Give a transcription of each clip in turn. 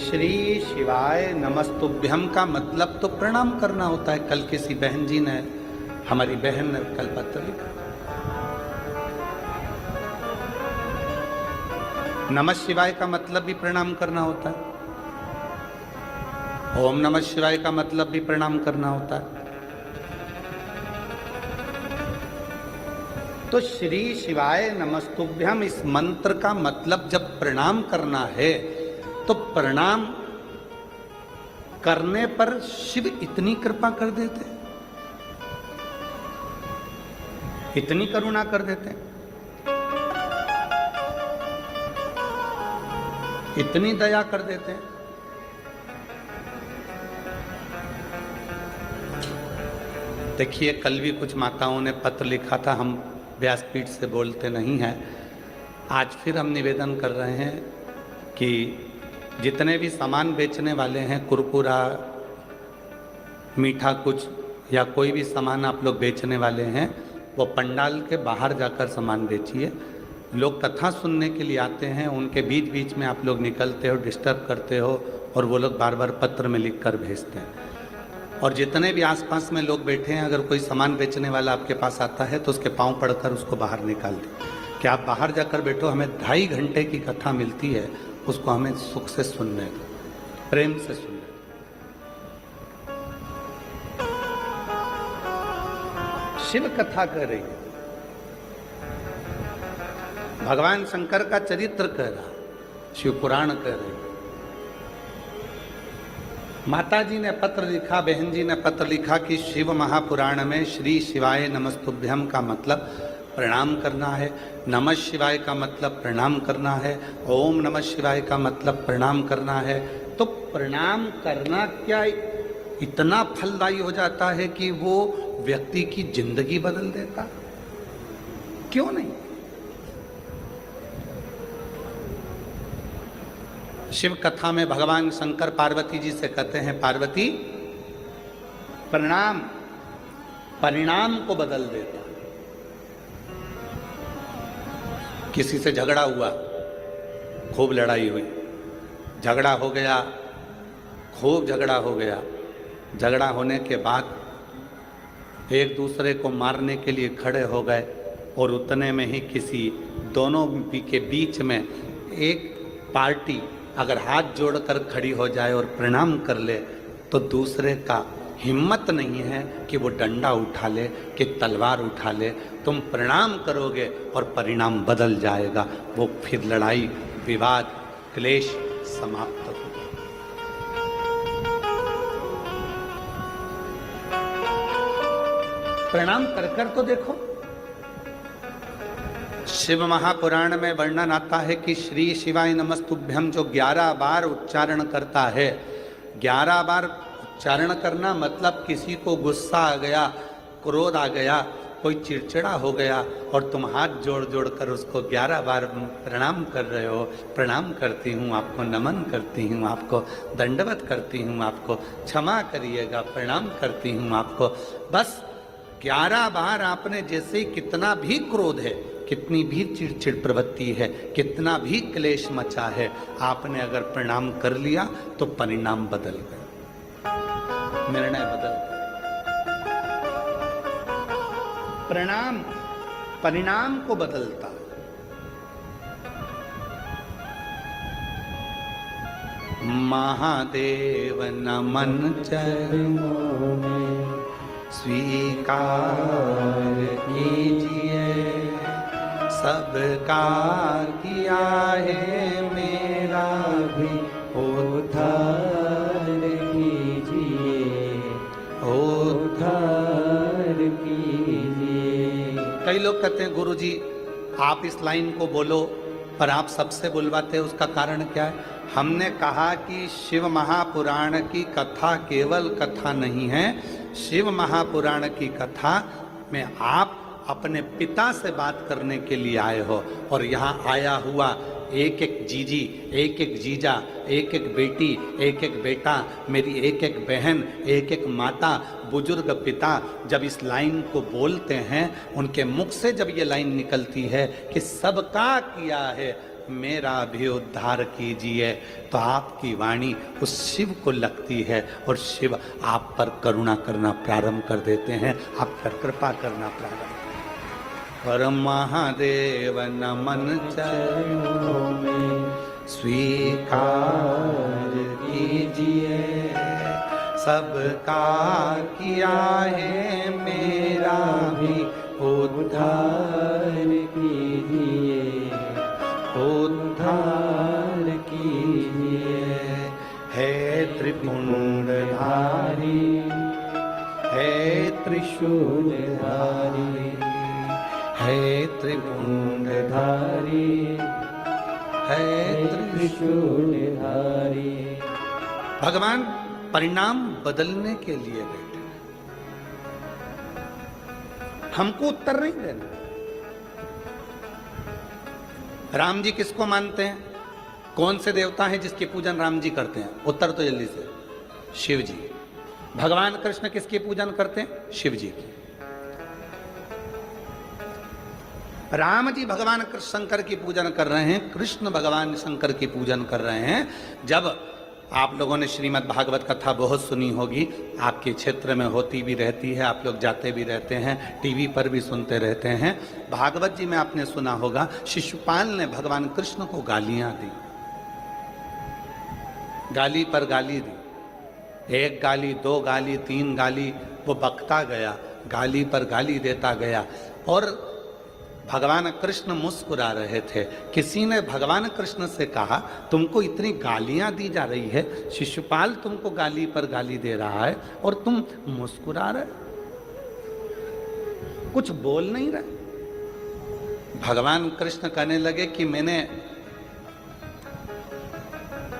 श्री शिवाय नमस्तुभ्यम का मतलब तो प्रणाम करना होता है। कल किसी बहन जी ने, हमारी बहन ने कल पत्र लिखा, नमः शिवाय का मतलब भी प्रणाम करना होता है, ओम नमः शिवाय का मतलब भी प्रणाम करना होता है। तो श्री शिवाय नमस्तुभ्यम इस मंत्र का मतलब जब प्रणाम करना है तो प्रणाम करने पर शिव इतनी कृपा कर देते, इतनी करुणा कर देते, इतनी दया कर देते हैं। देखिए, कल भी कुछ माताओं ने पत्र लिखा था, हम व्यासपीठ से बोलते नहीं हैं। आज फिर हम निवेदन कर रहे हैं कि जितने भी सामान बेचने वाले हैं, कुरकुरा, मीठा कुछ या कोई भी सामान आप लोग बेचने वाले हैं, वो पंडाल के बाहर जाकर सामान बेचिए। लोग कथा सुनने के लिए आते हैं, उनके बीच बीच में आप लोग निकलते हो, डिस्टर्ब करते हो, और वो लोग बार बार पत्र में लिख कर भेजते हैं। और जितने भी आसपास में लोग बैठे हैं, अगर कोई सामान बेचने वाला आपके पास आता है तो उसके पांव पड़कर उसको बाहर निकाल दें कि आप बाहर जाकर बैठो, हमें 2.5 घंटे की कथा मिलती है, उसको हमें सुख से सुनने दो, प्रेम से सुनने दो। शिव कथा कह रही है, भगवान शंकर का चरित्र कह रहा, शिव पुराण कह रही है। माता जी ने पत्र लिखा, बहन जी ने पत्र लिखा कि शिव महापुराण में श्री शिवाय नमस्तुभ्यम का मतलब प्रणाम करना है, नमः शिवाय का मतलब प्रणाम करना है, ओम नमः शिवाय का मतलब प्रणाम करना है। तो प्रणाम करना क्या इतना फलदायी हो जाता है कि वो व्यक्ति की जिंदगी बदल देता? क्यों नहीं? शिव कथा में भगवान शंकर पार्वती जी से कहते हैं, पार्वती प्रणाम परिणाम को बदल देता। किसी से झगड़ा हुआ, खूब लड़ाई हुई, झगड़ा हो गया, खूब झगड़ा हो गया। झगड़ा होने के बाद एक दूसरे को मारने के लिए खड़े हो गए, और उतने में ही किसी दोनों के बीच में एक पार्टी अगर हाथ जोड़कर खड़ी हो जाए और प्रणाम कर ले, तो दूसरे का हिम्मत नहीं है कि वो डंडा उठा ले, कि तलवार उठा ले। तुम प्रणाम करोगे और परिणाम बदल जाएगा, वो फिर लड़ाई, विवाद, क्लेश समाप्त होगा। प्रणाम कर कर तो देखो। शिव महापुराण में वर्णन आता है कि श्री शिवाय नमस्तुभ्यम जो 11 बार उच्चारण करता है, 11 बार उच्चारण करना मतलब किसी को गुस्सा आ गया, क्रोध आ गया, कोई चिड़चिड़ा हो गया, और तुम हाथ जोड़ जोड़ कर उसको 11 बार प्रणाम कर रहे हो, प्रणाम करती हूँ आपको, नमन करती हूँ आपको, दंडवत करती हूँ आपको, क्षमा करिएगा, प्रणाम करती हूँ आपको। बस 11 बार आपने जैसे ही कितना भी क्रोध है, कितनी भी चिड़चिड़ प्रवृत्ति है, कितना भी क्लेश मचा है, आपने अगर प्रणाम कर लिया तो परिणाम बदल गया, निर्णय बदल गया। प्रणाम परिणाम को बदलता। महादेव नमन चरणों में स्वीकार कीजिए, सबका किया है मेरा भी उद्धार कीजिए, उद्धार कीजिए। कई लोग कहते हैं गुरुजी आप इस लाइन को बोलो, पर आप सबसे बुलवाते हैं, उसका कारण क्या है? हमने कहा कि शिव महापुराण की कथा केवल कथा नहीं है, शिव महापुराण की कथा में आप अपने पिता से बात करने के लिए आए हो, और यहाँ आया हुआ एक एक जीजी, एक एक जीजा, एक एक बेटी, एक एक बेटा, मेरी एक एक बहन, एक एक माता, बुजुर्ग पिता जब इस लाइन को बोलते हैं, उनके मुख से जब ये लाइन निकलती है कि सबका किया है मेरा भी उद्धार कीजिए। तो आपकी वाणी उस शिव को लगती है और शिव आप पर करुणा करना प्रारंभ कर देते हैं, आप पर कृपा करना प्रारंभ। पर महादेव नमन चरणों में स्वीकार कीजिए, सबका किया है मेरा भी उद्धार कीजिए, उद्धार कीजिए। है त्रिपुंडधारी, है त्रिशूलधारी, है त्रिपुंडधारी, है त्रिशूलधारी। भगवान परिणाम बदलने के लिए बैठे, हमको उत्तर नहीं देना। राम जी किसको मानते हैं? कौन से देवता हैं जिसकी पूजन राम जी करते हैं? उत्तर तो जल्दी से, शिव जी। भगवान कृष्ण किसकी पूजन करते हैं? शिव जी की। राम जी भगवान शंकर की पूजन कर रहे हैं, कृष्ण भगवान शंकर की पूजन कर रहे हैं। जब आप लोगों ने श्रीमद् भागवत कथा बहुत सुनी होगी, आपके क्षेत्र में होती भी रहती है, आप लोग जाते भी रहते हैं, टीवी पर भी सुनते रहते हैं। भागवत जी में आपने सुना होगा, शिशुपाल ने भगवान कृष्ण को गालियां दी, गाली पर गाली दी, एक गाली, दो गाली, तीन गाली, वो बकता गया, गाली पर गाली देता गया। और भगवान कृष्ण मुस्कुरा रहे थे। किसी ने भगवान कृष्ण से कहा, तुमको इतनी गालियां दी जा रही है, शिशुपाल तुमको गाली पर गाली दे रहा है और तुम मुस्कुरा रहे, कुछ बोल नहीं रहे। भगवान कृष्ण कहने लगे कि मैंने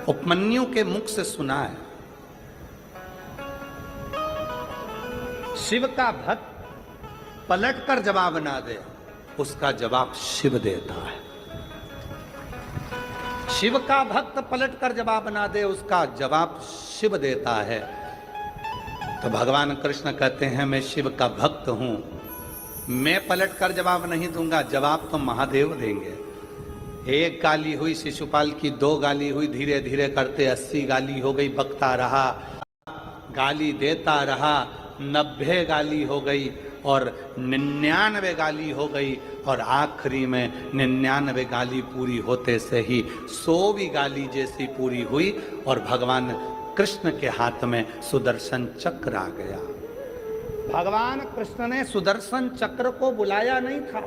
उपमन्यु के मुख से सुना है, शिव का भक्त पलटकर जवाब ना दे, उसका जवाब शिव देता है। शिव का भक्त पलटकर जवाब ना दे, उसका जवाब शिव देता है। तो भगवान कृष्ण कहते हैं, मैं शिव का भक्त हूं, मैं पलटकर जवाब नहीं दूंगा, जवाब तो महादेव देंगे। एक गाली हुई शिशुपाल की, दो गाली हुई, धीरे धीरे करते 80 गाली हो गई, बकता रहा, गाली देता रहा, 90 गाली हो गई और 99 गाली हो गई, और आखिरी में 99 गाली पूरी होते से ही 100वीं गाली जैसी पूरी हुई और भगवान कृष्ण के हाथ में सुदर्शन चक्र आ गया। भगवान कृष्ण ने सुदर्शन चक्र को बुलाया नहीं था,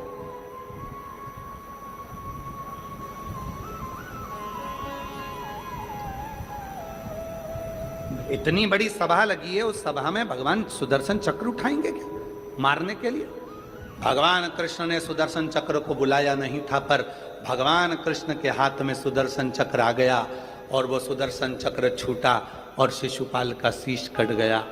इतनी बड़ी सभा लगी है, उस सभा में भगवान सुदर्शन चक्र उठाएंगे क्या मारने के लिए? भगवान कृष्ण ने सुदर्शन चक्र को बुलाया नहीं था, पर भगवान कृष्ण के हाथ में सुदर्शन चक्र आ गया और वो सुदर्शन चक्र छूटा और शिशुपाल का शीश कट गया।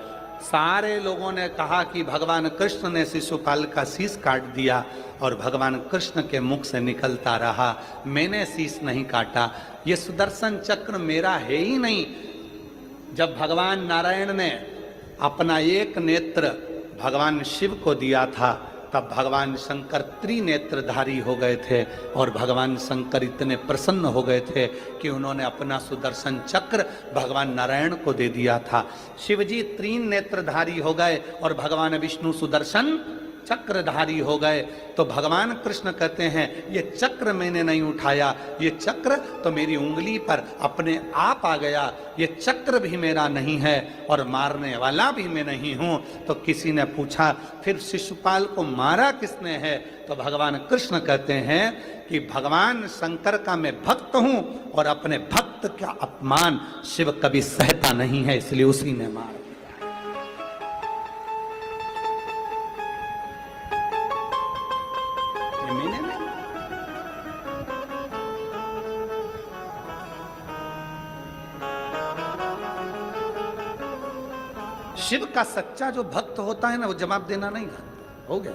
सारे लोगों ने कहा कि भगवान कृष्ण ने शिशुपाल का शीश काट दिया, और भगवान कृष्ण के मुख से निकलता रहा, मैंने शीश नहीं काटा, ये सुदर्शन चक्र मेरा है ही नहीं। जब भगवान नारायण ने अपना एक नेत्र भगवान शिव को दिया था, तब भगवान शंकर त्रिनेत्रधारी हो गए थे और भगवान शंकर इतने प्रसन्न हो गए थे कि उन्होंने अपना सुदर्शन चक्र भगवान नारायण को दे दिया था। शिवजी त्रिनेत्रधारी हो गए और भगवान विष्णु सुदर्शन चक्रधारी हो गए। तो भगवान कृष्ण कहते हैं, ये चक्र मैंने नहीं उठाया, ये चक्र तो मेरी उंगली पर अपने आप आ गया, ये चक्र भी मेरा नहीं है और मारने वाला भी मैं नहीं हूं। तो किसी ने पूछा, फिर शिशुपाल को मारा किसने है? तो भगवान कृष्ण कहते हैं कि भगवान शंकर का मैं भक्त हूं और अपने भक्त का अपमान शिव कभी सहता नहीं है, इसलिए उसी ने मारा। शिव का सच्चा जो भक्त होता है ना, वो जवाब देना नहीं जानता। हो गया।